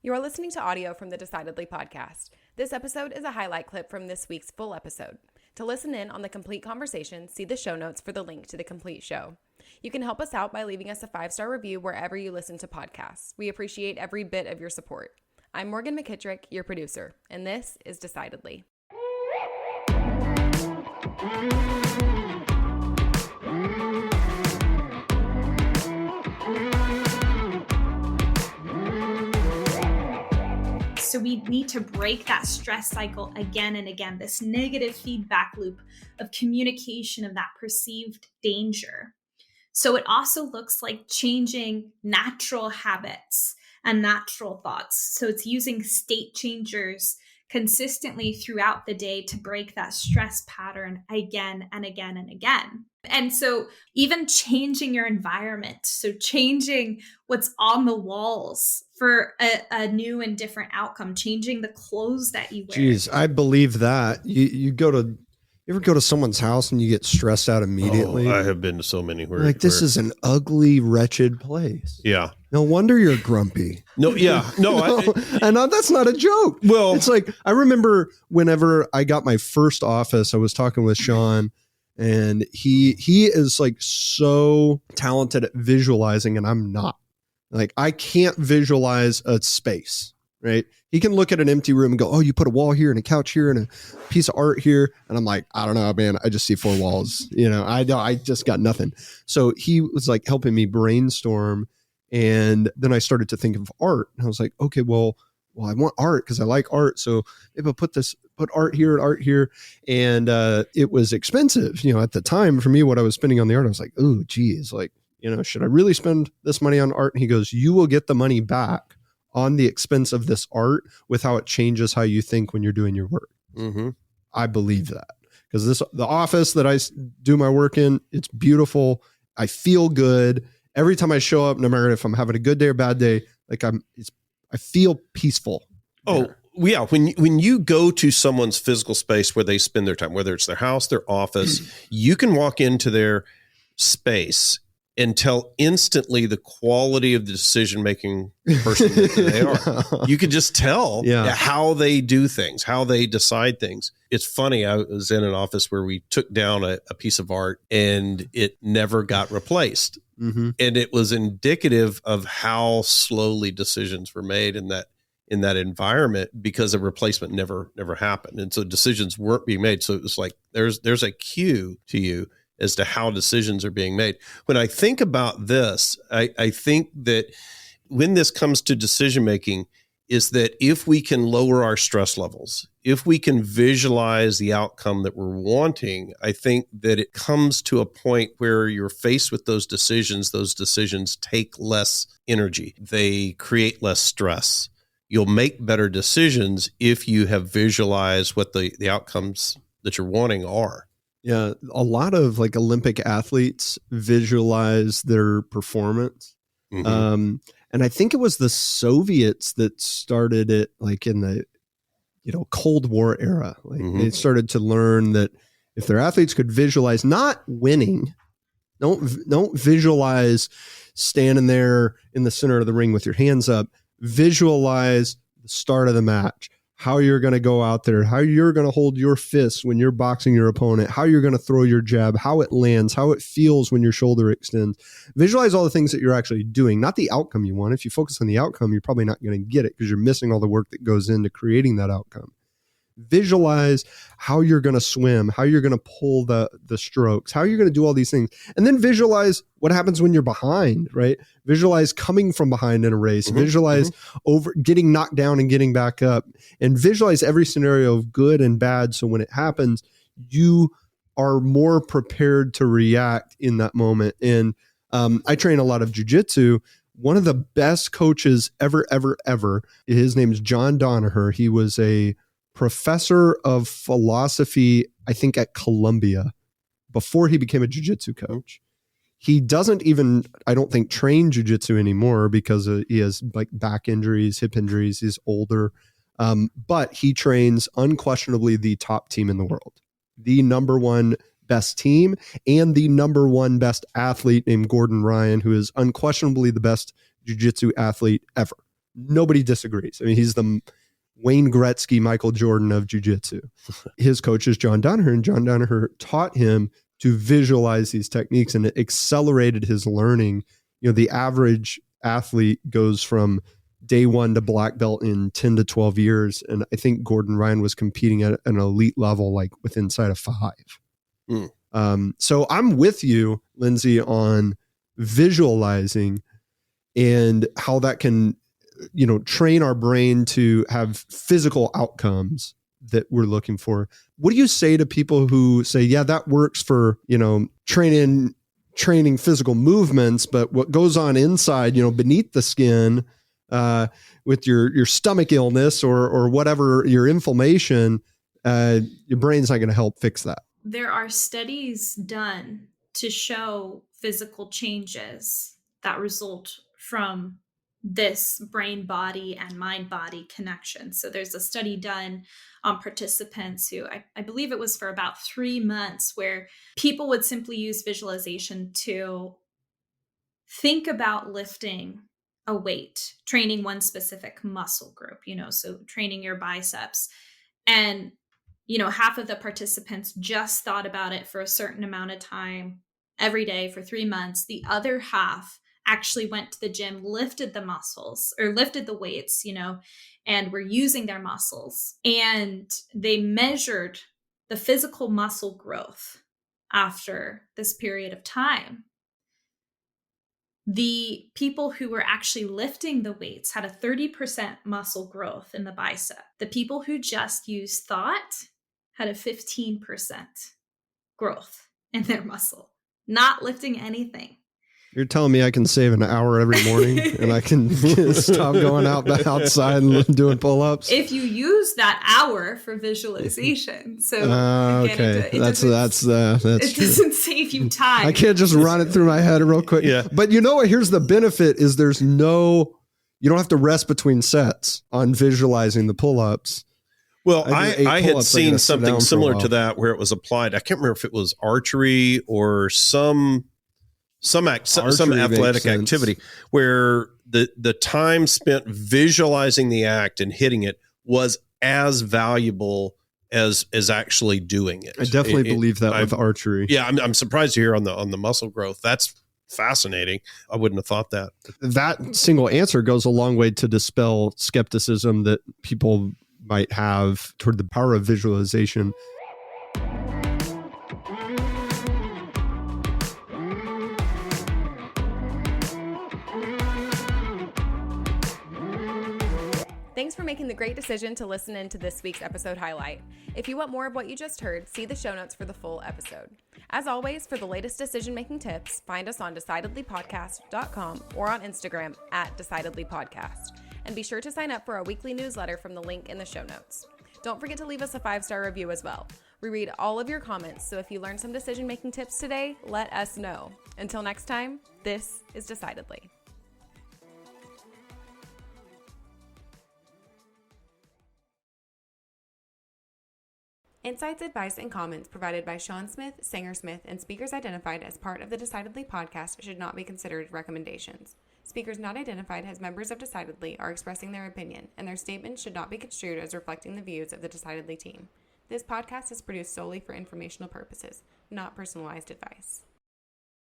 You are listening to audio from the Decidedly podcast. This episode is a highlight clip from this week's full episode. To listen in on the complete conversation, see the show notes for the link to the complete show. You can help us out by leaving us a 5-star review wherever you listen to podcasts. We appreciate every bit of your support. I'm Morgan McKittrick, your producer, and this is Decidedly. So we need to break that stress cycle again and again, this negative feedback loop of communication of that perceived danger. So it also looks like changing natural habits and natural thoughts. So it's using state changers consistently throughout the day to break that stress pattern again and again and again. And so even changing your environment, so changing what's on the walls for a new and different outcome, changing the clothes that you wear. Jeez, I believe that. You ever go to someone's house and you get stressed out immediately? Oh, I have been to so many where this is an ugly, wretched place. Yeah. No wonder you're grumpy. No, yeah. No, and that's not a joke. Well, it's like, I remember whenever I got my first office, I was talking with Sean, and he is like so talented at visualizing, and I'm not. Like, I can't visualize a space, right? He can look at an empty room and go, oh, you put a wall here and a couch here and a piece of art here. And I'm like, I don't know, man. I just see 4 walls. I just got nothing. So he was like helping me brainstorm. And then I started to think of art. And I was like, okay, well, I want art because I like art. So maybe I'll put art here and art here. And it was expensive. At the time for me, what I was spending on the art, I was like, oh, geez, like, should I really spend this money on art? And he goes, you will get the money back on the expense of this art with how it changes how you think when you're doing your work. Mm-hmm. I believe that because the office that I do my work in, it's beautiful. I feel good every time I show up, no matter if I'm having a good day or bad day. Like I feel peaceful. Oh, yeah. When you go to someone's physical space where they spend their time, whether it's their house, their office, you can walk into their space and tell instantly the quality of the decision-making person that they are. You could just tell how they do things, how they decide things. It's funny. I was in an office where we took down a piece of art and it never got replaced. Mm-hmm. And it was indicative of how slowly decisions were made in that environment because a replacement never happened. And so decisions weren't being made. So it was like, there's a cue to you as to how decisions are being made. When I think about this, I think that when this comes to decision-making is that if we can lower our stress levels, if we can visualize the outcome that we're wanting, I think that it comes to a point where you're faced with those decisions take less energy. They create less stress. You'll make better decisions if you have visualized what the outcomes that you're wanting are. Yeah, a lot of like Olympic athletes visualize their performance. Mm-hmm. And I think it was the Soviets that started it like in the, Cold War era. Like they started to learn that if their athletes could visualize not winning, don't visualize standing there in the center of the ring with your hands up, visualize the start of the match. How you're going to go out there, how you're going to hold your fists when you're boxing your opponent, how you're going to throw your jab, how it lands, how it feels when your shoulder extends. Visualize all the things that you're actually doing, not the outcome you want. If you focus on the outcome, you're probably not going to get it because you're missing all the work that goes into creating that outcome. Visualize how you're going to swim, how you're going to pull the strokes, how you're going to do all these things. And then visualize what happens when you're behind, right? Visualize coming from behind in a race, visualize over getting knocked down and getting back up, and visualize every scenario of good and bad. So when it happens, you are more prepared to react in that moment. And I train a lot of jiu-jitsu. One of the best coaches ever, his name is John Danaher. He was a professor of philosophy, I think at Columbia, before he became a jiu-jitsu coach. He doesn't even, I don't think, train jiu-jitsu anymore because he has like back injuries, hip injuries. He's older. But he trains unquestionably the top team in the world, the number one best team and the number one best athlete named Gordon Ryan, who is unquestionably the best jiu-jitsu athlete ever. nobody disagrees. I mean, he's the Wayne Gretzky, Michael Jordan of jiu-jitsu. His coach is John Danaher, and John Danaher taught him to visualize these techniques, and it accelerated his learning. The average athlete goes from day one to black belt in 10 to 12 years. And I think Gordon Ryan was competing at an elite level, like within inside of 5. So I'm with you, Lindsay, on visualizing and how that can, train our brain to have physical outcomes that we're looking for. What do you say to people who say, yeah, that works for, training physical movements, but what goes on inside, beneath the skin, with your stomach illness or whatever, your inflammation, your brain's not going to help fix that. There are studies done to show physical changes that result from this brain body and mind body connection. So there's a study done on participants who I believe it was for about 3 months, where people would simply use visualization to think about lifting a weight, training one specific muscle group, so training your biceps. And, half of the participants just thought about it for a certain amount of time every day for 3 months. The other half actually went to the gym, lifted the muscles or lifted the weights, and were using their muscles. And they measured the physical muscle growth after this period of time. The people who were actually lifting the weights had a 30% muscle growth in the bicep. The people who just used thought had a 15% growth in their muscle, not lifting anything. You're telling me I can save an hour every morning and I can stop going outside and doing pull-ups? If you use that hour for visualization. So okay, that's true. It doesn't save you time. I can't just run it through my head real quick. Yeah. But what? Here's the benefit is you don't have to rest between sets on visualizing the pull-ups. Well, I had seen something similar to that where it was applied. I can't remember if it was archery or some athletic activity where the time spent visualizing the act and hitting it was as valuable as actually doing it. I definitely believe that with archery. Yeah, I'm surprised to hear on the muscle growth. That's fascinating. I wouldn't have thought that. That single answer goes a long way to dispel skepticism that people might have toward the power of visualization. Thanks for making the great decision to listen in to this week's episode highlight. If you want more of what you just heard, see the show notes for the full episode. As always, for the latest decision-making tips, find us on decidedlypodcast.com or on Instagram @decidedlypodcast. And be sure to sign up for our weekly newsletter from the link in the show notes. Don't forget to leave us a 5-star review as well. We read all of your comments, so if you learned some decision-making tips today, let us know. Until next time, this is Decidedly. Insights, advice, and comments provided by Sean Smith, Sanger Smith, and speakers identified as part of the Decidedly podcast should not be considered recommendations. Speakers not identified as members of Decidedly are expressing their opinion, and their statements should not be construed as reflecting the views of the Decidedly team. This podcast is produced solely for informational purposes, not personalized advice.